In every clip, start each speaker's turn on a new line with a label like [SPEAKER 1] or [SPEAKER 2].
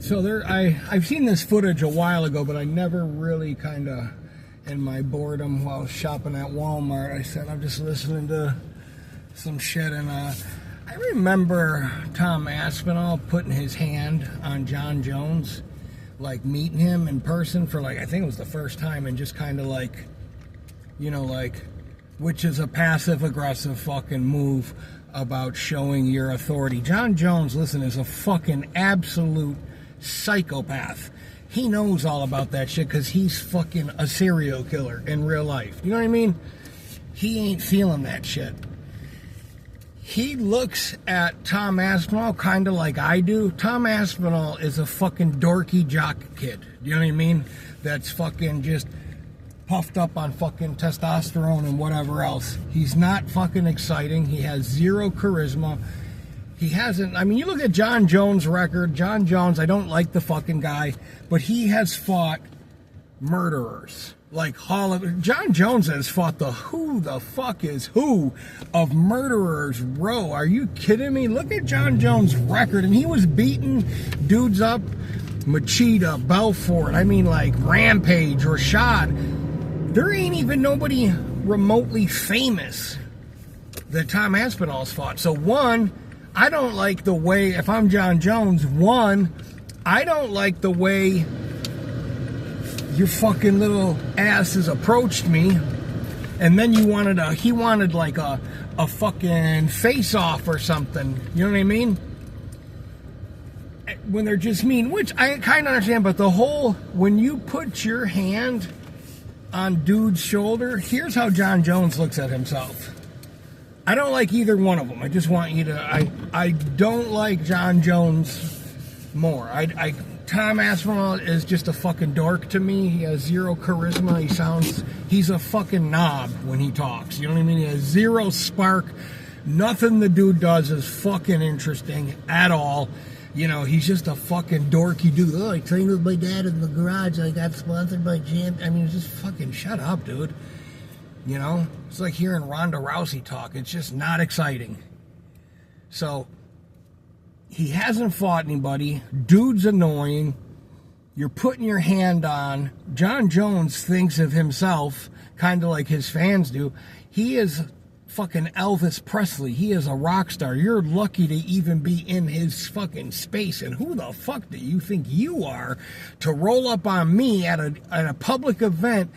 [SPEAKER 1] So I've seen this footage a while ago, but I never really kind of, in my boredom while shopping at Walmart, I said I'm just listening to some shit, and I remember Tom Aspinall putting his hand on John Jones, like meeting him in person for like, I think it was the first time, and just kind of like, you know, like, which is a passive-aggressive fucking move about showing your authority. John Jones, listen, is a fucking absolute psychopath. He knows all about that shit because he's fucking a serial killer in real life. You know what I mean? He ain't feeling that shit. He looks at Tom Aspinall kind of like I do. Tom Aspinall is a fucking dorky jock kid. You know what I mean? That's fucking just puffed up on fucking testosterone and whatever else. He's not fucking exciting. He has zero charisma. He hasn't, I mean, you look at John Jones' record. John Jones, I don't like the fucking guy, but he has fought murderers. Like John Jones has fought the who the fuck is who of murderers row. Are you kidding me? Look at John Jones' record, and he was beating dudes up, Machida, Belfort, I mean like Rampage, Rashad. There ain't even nobody remotely famous that Tom Aspinall's fought. So one, I don't like the way, if I'm John Jones, one, I don't like the way your fucking little ass has approached me, and then he wanted like a fucking face-off or something. You know what I mean? When they're just mean, which I kind of understand, but the whole, when you put your hand on dude's shoulder, here's how John Jones looks at himself. I don't like either one of them. I just want you to, I don't like John Jones more. Tom Aspinall is just a fucking dork to me. He has zero charisma. He's a fucking knob when he talks. You know what I mean? He has zero spark. Nothing the dude does is fucking interesting at all. You know, he's just a fucking dorky dude. Oh, I trained with my dad in the garage. I got sponsored by Jam. I mean, just fucking shut up, dude. You know? It's like hearing Ronda Rousey talk. It's just not exciting. So, he hasn't fought anybody. Dude's annoying. You're putting your hand on. John Jones thinks of himself kind of like his fans do. He is fucking Elvis Presley. He is a rock star. You're lucky to even be in his fucking space. And who the fuck do you think you are to roll up on me at a public event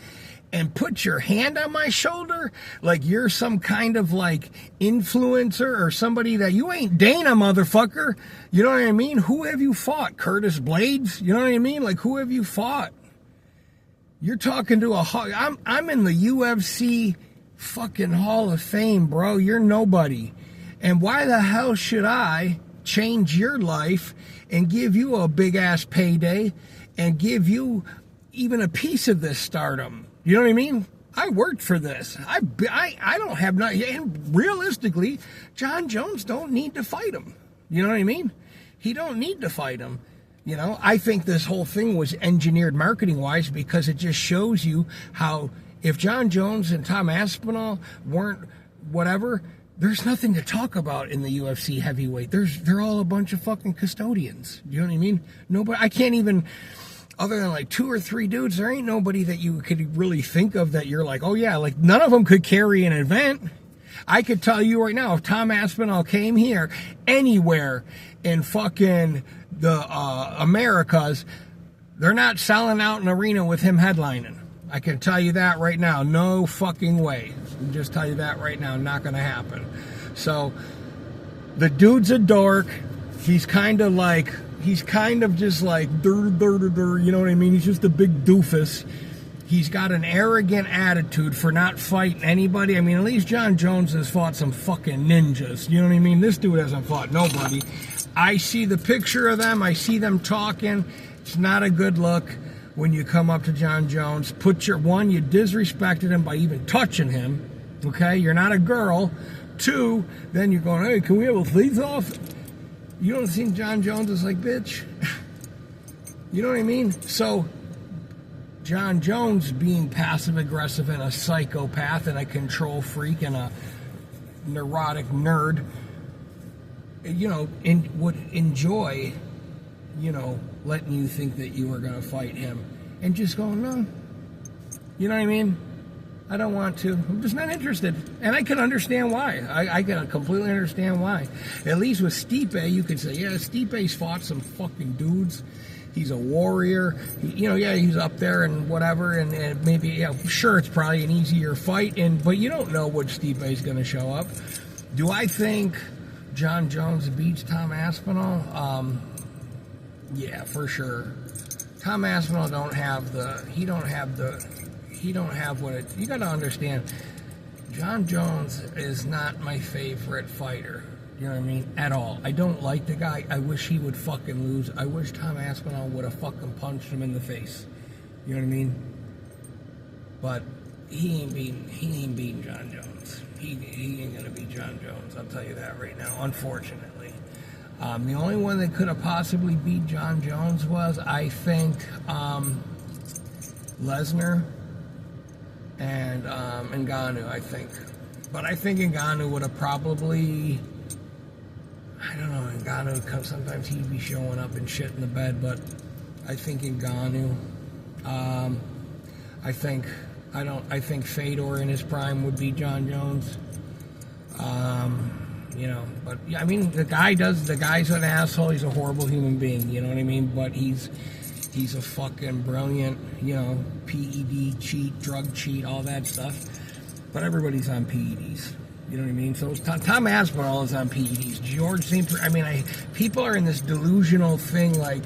[SPEAKER 1] and put your hand on my shoulder like you're some kind of like influencer or somebody that you ain't Dana, motherfucker. You know what I mean? Who have you fought? Curtis Blades? You know what I mean? Like, who have you fought? You're talking to I'm in the UFC fucking Hall of Fame, bro. You're nobody. And why the hell should I change your life and give you a big ass payday and give you even a piece of this stardom? You know what I mean? I worked for this. I don't have not. And realistically, John Jones don't need to fight him. You know what I mean? He don't need to fight him. You know, I think this whole thing was engineered marketing-wise because it just shows you how if John Jones and Tom Aspinall weren't whatever, there's nothing to talk about in the UFC heavyweight. They're all a bunch of fucking custodians. You know what I mean? Nobody. I can't even. Other than like 2 or 3 dudes, there ain't nobody that you could really think of that you're like, oh yeah, like none of them could carry an event. I could tell you right now, if Tom Aspinall came here anywhere in fucking the Americas, they're not selling out an arena with him headlining. I can tell you that right now. No fucking way. I can just tell you that right now. Not going to happen. So, the dude's a dork. He's kind of just like, you know what I mean? He's just a big doofus. He's got an arrogant attitude for not fighting anybody. I mean, at least John Jones has fought some fucking ninjas. You know what I mean? This dude hasn't fought nobody. I see the picture of them. I see them talking. It's not a good look when you come up to John Jones. You disrespected him by even touching him. Okay? You're not a girl. 2, then you're going, hey, can we have a face off? You don't think John Jones is like, bitch? You know what I mean? So, John Jones being passive-aggressive and a psychopath and a control freak and a neurotic nerd, you know, would enjoy you know, letting you think that you were going to fight him and just going, no. You know what I mean? I don't want to. I'm just not interested. And I can understand why. I can completely understand why. At least with Stipe, you can say, yeah, Stipe's fought some fucking dudes. He's a warrior. You know, yeah, he's up there and whatever. And maybe, yeah, sure, it's probably an easier fight. But you don't know which Stipe's going to show up. Do I think John Jones beats Tom Aspinall? Yeah, for sure. Tom Aspinall don't have what it, you got to understand, John Jones is not my favorite fighter. You know what I mean? At all. I don't like the guy. I wish he would fucking lose. I wish Tom Aspinall would have fucking punched him in the face. You know what I mean? But he ain't beating John Jones. He ain't gonna beat John Jones. I'll tell you that right now, unfortunately. The only one that could have possibly beat John Jones was, I think, Lesnar and Ngannou, I think. But I think Ngannou would have probably, I don't know, Ngannou, sometimes he'd be showing up and shit in the bed, but I think Ngannou, I think Fedor in his prime would beat John Jones. You know, but yeah, I mean, the guy's an asshole, he's a horrible human being, you know what I mean? But he's a fucking brilliant, you know, PED cheat, drug cheat, all that stuff. But everybody's on PEDs. You know what I mean? So Tom Aspinall is on PEDs. George St. I mean, people are in this delusional thing like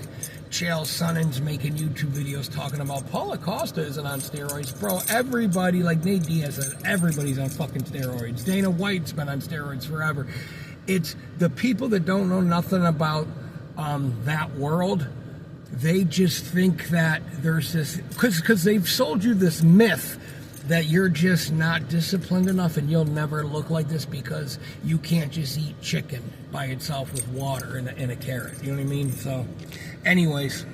[SPEAKER 1] Chael Sonnen's making YouTube videos talking about Paulo Costa isn't on steroids. Bro, everybody, like Nate Diaz said, everybody's on fucking steroids. Dana White's been on steroids forever. It's the people that don't know nothing about that world. They just think that there's this, because they've sold you this myth that you're just not disciplined enough and you'll never look like this because you can't just eat chicken by itself with water and a carrot. You know what I mean? So, anyways,